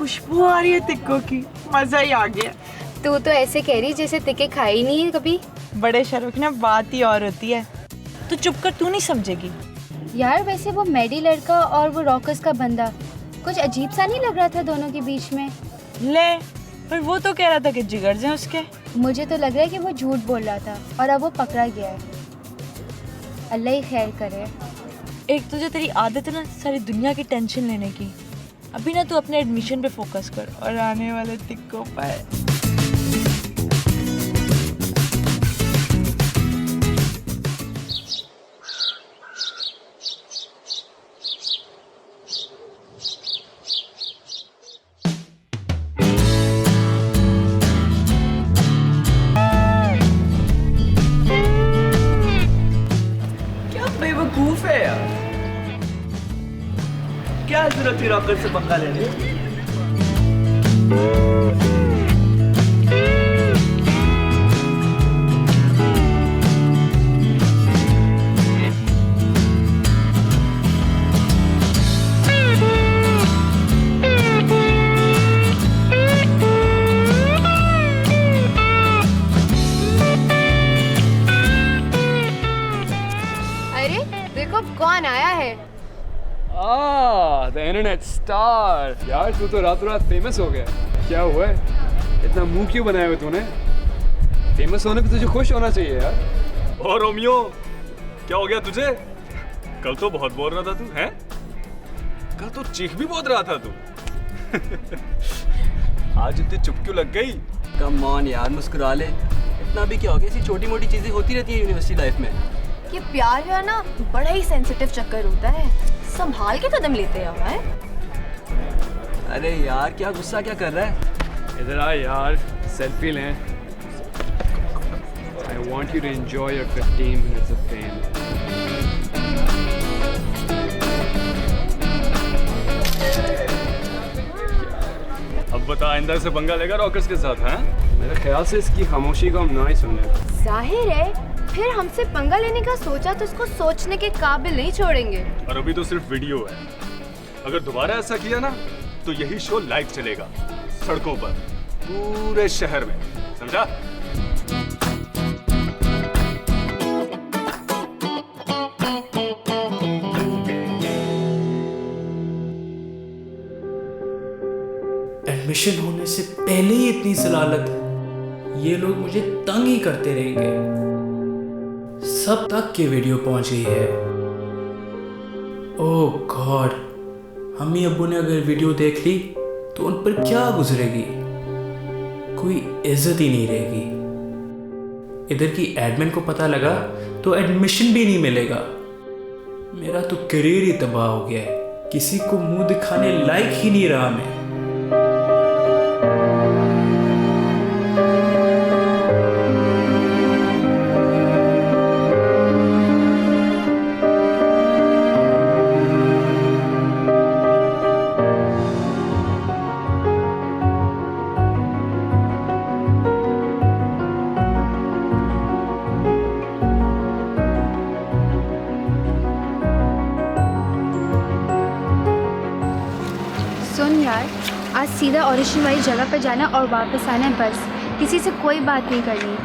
खुशबू आ रही है टिक्कों की, मजा ही आ गया। तू तो ऐसे कह रही जैसे टिक्के खाई नहीं है कभी। बड़े शहरों की ना बात ही और होती है। तो चुप कर, तू नहीं समझेगी। यार वैसे वो मेडी लड़का और वो रॉकर्स का बंदा कुछ अजीब सा नहीं लग रहा था दोनों के बीच में? ले, पर वो तो कह रहा था कि जिगर हैं उसके। मुझे तो लग रहा है कि वो झूठ बोल रहा था और अब वो पकड़ा गया है। अल्लाह ही खैर करे। एक तुझे तेरी आदत है ना सारी दुनिया की टेंशन लेने की। अभी ना तू अपने एडमिशन पे फोकस कर और आने वाले टिक्कों पर। बेवकूफ है यार, क्या जरूरत थी रॉकर से पंगा लेने? कौन आया है? The internet star. यार तू तो रातों रात फेमस हो गया। क्या हुआ है? इतना मुंह क्यों बनाया हुआ तूने? फेमस होने पे तुझे खुश होना चाहिए यार। और रोमियो, क्या हो गया तुझे? कल तो बहुत बोल रहा था तू, हैं? कल तो चीख भी बहुत रहा था तू। आज इतनी चुप क्यों लग गई? कम ऑन यार, मुस्कुरा ले। इतना भी क्या हो गया? ऐसी छोटी मोटी चीजें होती रहती है यूनिवर्सिटी लाइफ में। ये प्यार जो है ना बड़ा ही सेंसिटिव चक्कर होता है, संभाल के कदम लेते हैं हवा है। अरे यार क्या गुस्सा क्या कर रहा है? इधर आ यार, सेल्फी लें। I want you to enjoy your 15 minutes of fame. अब बता, आइंदा से पंगा लेगा रॉकर्स के साथ, हैं? मेरे ख्याल से इसकी खामोशी को हम ना ही सुन लें। जाहिर है, फिर हमसे पंगा लेने का सोचा तो उसको सोचने के काबिल नहीं छोड़ेंगे। और अभी तो सिर्फ वीडियो है। अगर दोबारा ऐसा किया ना तो यही शो लाइव चलेगा, सड़कों पर, पूरे शहर में, समझा? एडमिशन होने से पहले ही इतनी जलालत, ये लोग मुझे तंग ही करते रहेंगे। सब तक की वीडियो पहुंच गई है। ओह गॉड, अम्मी अब्बू ने अगर वीडियो देख ली तो उन पर क्या गुजरेगी? कोई इज्जत ही नहीं रहेगी। इधर की एडमिन को पता लगा तो एडमिशन भी नहीं मिलेगा। मेरा तो करियर ही तबाह हो गया है। किसी को मुंह दिखाने लायक ही नहीं रहा मैं। सुन यार, आज सीधा ऑडिशन वाली जगह पर जाना और वापस आना है बस। किसी से कोई बात नहीं करनी,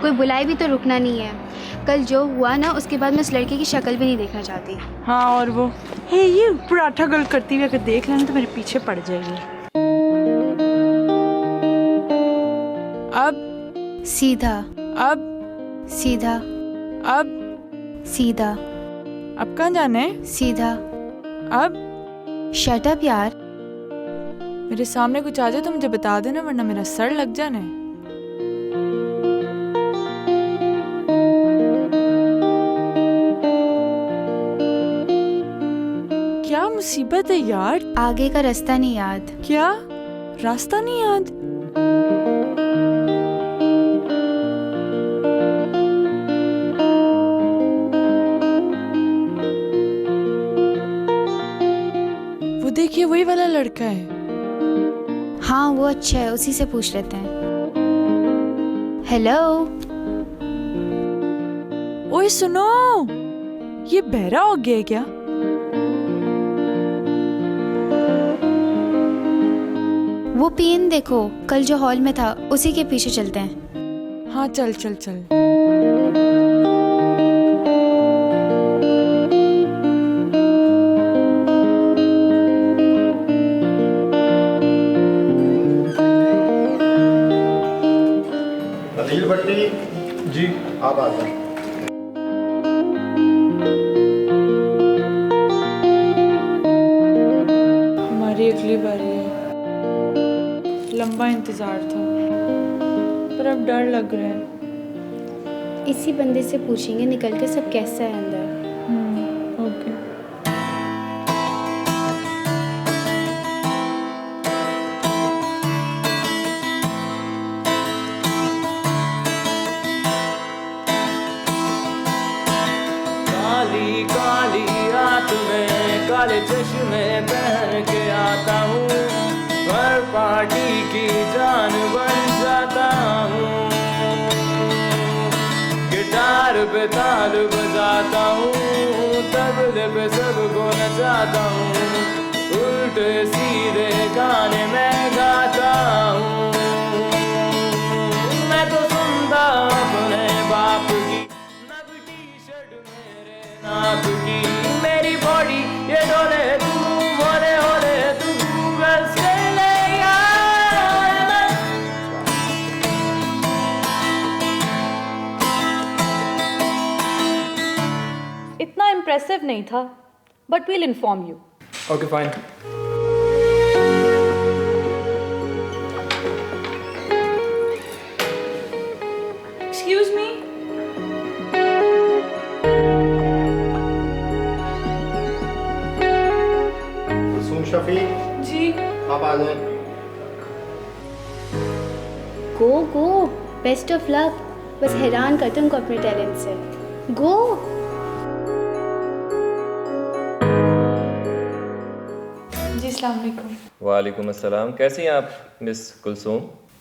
कोई बुलाए भी तो रुकना नहीं है। कल जो हुआ ना उसके बाद मैं उस लड़के की शक्ल भी नहीं देखना चाहती। हाँ, और वो ये पराठा गर्ल करती हुई अगर देख लेना तो मेरे पीछे पड़ जाएगी। अब सीधा, अब सीधा, अब सीधा, अब कहाँ जाना है? सीधा। अब शट अप यार। मेरे सामने कुछ आ जाए तो मुझे बता देना, वरना मेरा सर लग जाना है। क्या मुसीबत है यार? आगे का रास्ता नहीं याद। क्या रास्ता नहीं याद? वो देखिए, वही वाला लड़का है। हाँ वो अच्छा है, उसी से पूछ लेते हैं। हेलो। ओए सुनो, ये बहरा हो गया है क्या? वो पेन देखो, कल जो हॉल में था उसी के पीछे चलते हैं। हाँ चल चल चल। अनिल भट्टी जी, आप आ जाए। हमारी अगली बारी है। लंबा इंतज़ार था, पर अब डर लग रहा है। इसी बंदे से पूछेंगे निकल के सब कैसा है अंदर। ओके। काली काली रात में काले चश्मे पहन के आता हूँ, हर पार्टी की जान बन जाता हूँ। गिटार पे ताल बजाता हूँ, तबले पे सबको नचाता हूँ, उल्टे सीधे गाने मैं गाता हूँ। मैं तो सुनता अपने बाप की नग टी-शर्ट मेरे नाप की, मेरी बॉडी ये डोले तू होले होले तू गूगल से ले यार। इतना इम्प्रेसिव नहीं था, but we'll inform you. Okay fine. Excuse me. Kulsoom Shafiq, ji. आप आ जाए। Go go, best of luck. बस हैरान करते उनको अपने टैलेंट से। गो। जी अस्सलाम वालेकुम। वालेकुम अस्सलाम। कैसी हैं आप मिस कुलसूम?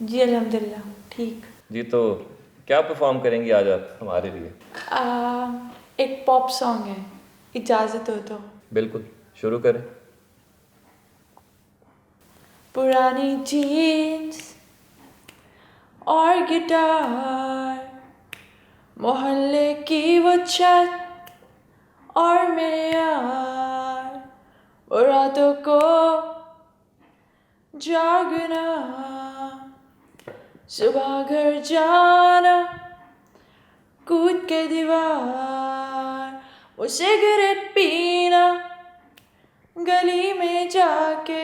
जी अल्हम्दुलिल्लाह ठीक। जी तो क्या परफॉर्म करेंगी आज आप हमारे लिए? एक पॉप सॉन्ग है, इजाज़त हो तो। बिल्कुल, शुरू करें। पुरानी जीन्स और गिटार, मोहल्ले की वो छत और मेरे यार, वो रातों को जागना, सुबह घर जाना, कूद के दीवार, वो सिगरेट पीना, गली में जाके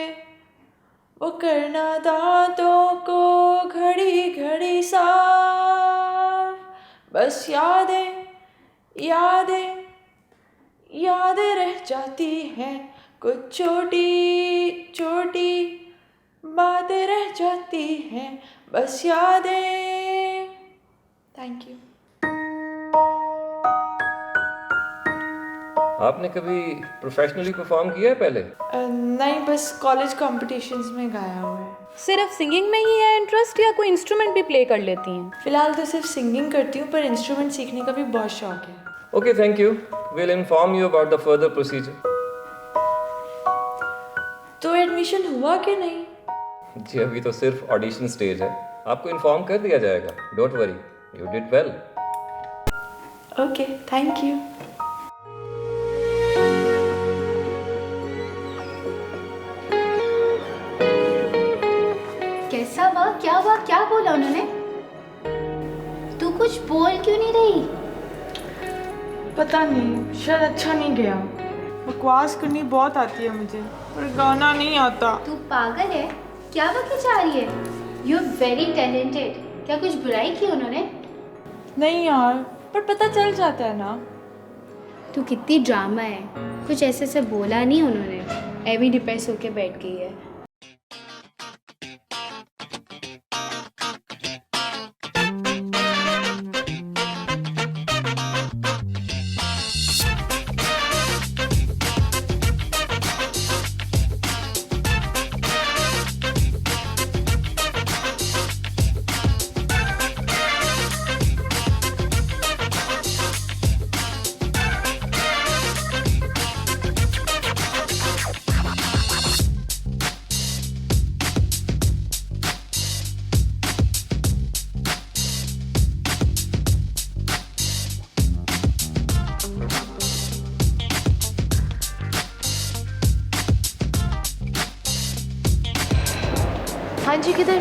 वो करना दांतों को घड़ी घड़ी साफ। बस यादें यादें यादें रह जाती हैं, कुछ छोटी छोटी बातें रह जाती हैं, बस यादें। Thank you. आपने कभी प्रोफेशनली परफॉर्म किया है पहले? नहीं, बस कॉलेज कॉम्पिटिशन्स में गाया हुआ है। सिर्फ सिंगिंग में ही है इंटरेस्ट या कोई इंस्ट्रूमेंट भी प्ले कर लेती हैं? फिलहाल तो सिर्फ सिंगिंग करती हूँ, पर इंस्ट्रूमेंट सीखने का भी बहुत शौक है। Okay, thank you. Will inform you about the further procedure. तो एडमिशन हुआ कि नहीं? जी अभी तो सिर्फ ऑडिशन स्टेज है, आपको इन्फॉर्म कर दिया जाएगा। Don't worry, you did well. Okay, thank you. कैसा हुआ, क्या बोला उन्होंने? तू कुछ बोल क्यों नहीं रही? पता नहीं, शायद अच्छा नहीं गया। बकवास करनी बहुत आती है मुझे, पर गाना नहीं आता। तू पागल है क्या? बकी जा रही है? You are very talented. क्या कुछ बुराई की उन्होंने? नहीं यार, पर पता चल जाता है ना। तू कितनी ड्रामा है, कुछ ऐसे से बोला नहीं उन्होंने, एवी डिप्रेस होके बैठ गई है। विशाल जी किधर?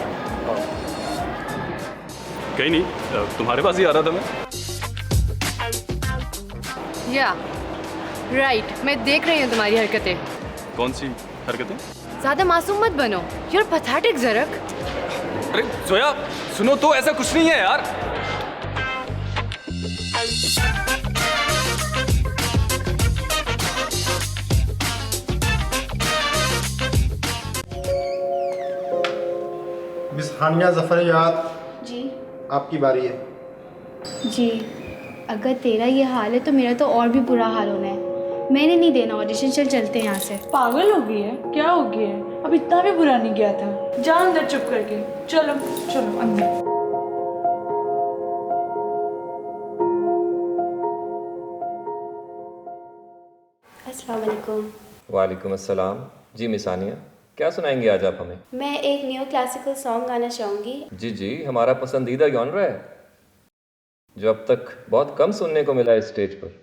कहीं नहीं, तुम्हारे पास ही आ रहा था मैं। या राइट, मैं देख रही हूँ तुम्हारी हरकतें। कौन सी हरकतें? ज्यादा मासूम मत बनो, यूर पैथेटिक ज़रक। अरे जोया सुनो तो, ऐसा कुछ नहीं है यार। मिस हानिया ज़फ़रियात, जी आपकी बारी है। जी, अगर तेरा ये हाल है तो मेरा तो और भी बुरा हाल होना है। मैंने नहीं देना ऑडिशन, चलते हैं यहाँ से। पागल हो गई है? क्या हो गया है? अब इतना भी बुरा नहीं गया था। जा अंदर चुप करके। चलो चलो अंदर। अस्सलाम वालेकुम। वालेकुम अस्सलाम। जी मिस आनिया, क्या सुनाएंगे आज आप हमें? मैं एक न्यू क्लासिकल सॉन्ग गाना चाहूँगी। जी जी, हमारा पसंदीदा जॉनर है जो अब तक बहुत कम सुनने को मिला है स्टेज पर।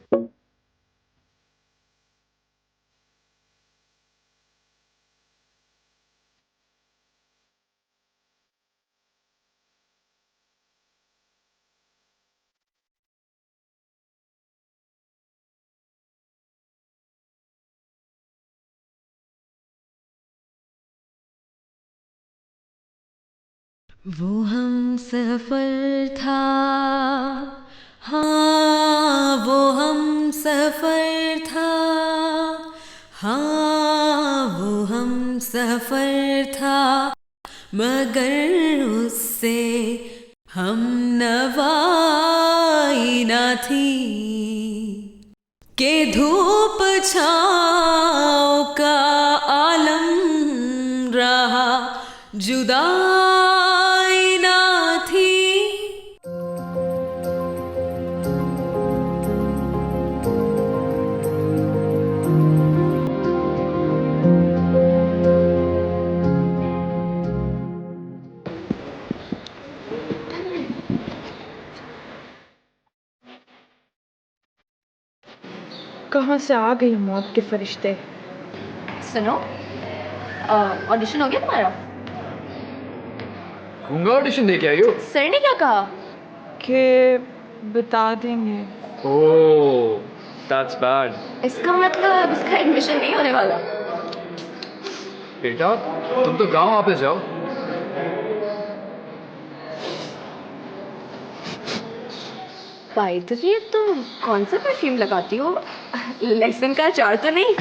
वो हम सफर था, हाँ वो हम सफर था, हाँ वो हम सफर था, मगर उससे हम नवाई ना थी के धूप छाँव का आलम रहा, जुदाई ना थी। कहाँ से आ गई मौत के फरिश्ते? सुनो, ऑडिशन हो गया तुम्हारा? गूंगा ऑडिशन दे के आई हो? सर ने क्या कहा? कि बता देंगे। ओह, दैट्स बैड। इसका मतलब इसका एडमिशन नहीं होने वाला। बेटा तुम तो गांव वापस जाओ। बाय द वे, तुम कौन सा परफ्यूम लगाती हो? लहसुन का अचार तो नहीं?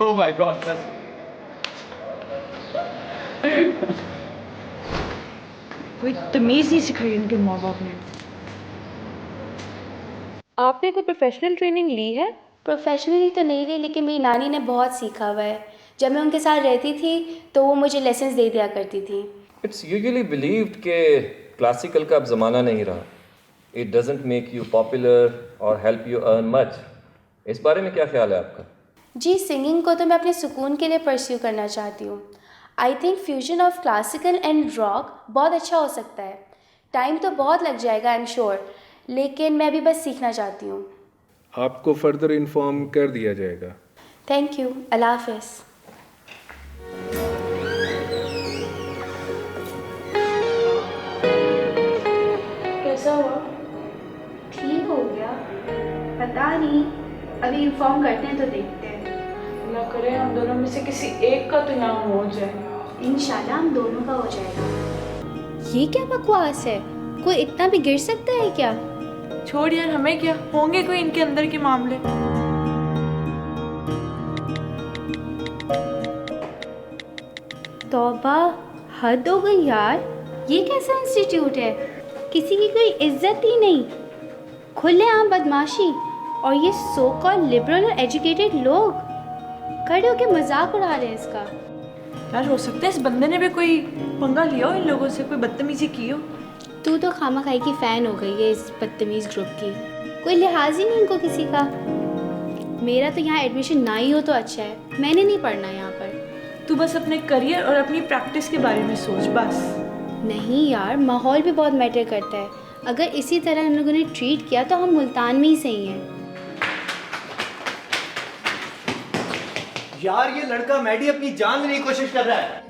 Oh my God. कोई तमीज नहीं सिखाई इनके माँ बाप ने। आपने कोई प्रोफेशनल ट्रेनिंग ली है? प्रोफेशनली तो नहीं ली, लेकिन मेरी नानी ने बहुत सीखा हुआ है। जब मैं उनके साथ रहती थी तो वो मुझे लेसन्स दे दिया करती थी। इट्स यूजुअली बिलीव्ड कि क्लासिकल का अब ज़माना नहीं रहा। It doesn't make you popular और हेल्प यू अर्न मच। इस बारे में क्या ख्याल है आपका? जी, सिंगिंग को तो मैं अपने सुकून के लिए परस्यू करना चाहती हूँ। I think fusion of classical and rock बहुत अच्छा हो सकता है। टाइम तो बहुत लग जाएगा आई एम श्योर, लेकिन मैं भी बस सीखना चाहती हूँ। आपको फर्दर इन्फॉर्म कर दिया जाएगा। थैंक यू, अल्लाह हाफ़िज़। कैसा हुआ? ठीक हो गया, पता नहीं, अभी इन्फॉर्म करते हैं तो देखते हैं। अल्लाह करे हम दोनों में से किसी एक का तो नाम हो जाए। इंशाल्लाह हम दोनों का हो जाएगा। ये क्या बकवास है? कोई इतना भी गिर सकता है क्या? छोड़ यार, हमें क्या, होंगे कोई इनके अंदर के मामले। तौबा, हद हो गई यार। ये कैसा इंस्टीट्यूट है? किसी की कोई इज्जत ही नहीं, खुलेआम बदमाशी, और ये सो कॉल्ड लिबरल और एजुकेटेड लोग खड़े होकर मजाक उड़ा रहे हैं इसका। यार हो सकता है इस बंदे ने भी कोई पंगा लिया हो इन लोगों से, कोई बदतमीजी की हो। तू तो खामखाई की फ़ैन हो गई है इस बदतमीज़ ग्रुप की। कोई लिहाज ही नहीं इनको किसी का। मेरा तो यहाँ एडमिशन ना ही हो तो अच्छा है, मैंने नहीं पढ़ना यहाँ पर। तू बस अपने करियर और अपनी प्रैक्टिस के बारे में सोच बस। नहीं यार, माहौल भी बहुत मैटर करता है। अगर इसी तरह इन लोगों ने ट्रीट किया तो हम मुल्तान में ही सही हैं। यार ये लड़का मैडी अपनी जान लेने की कोशिश कर रहा है।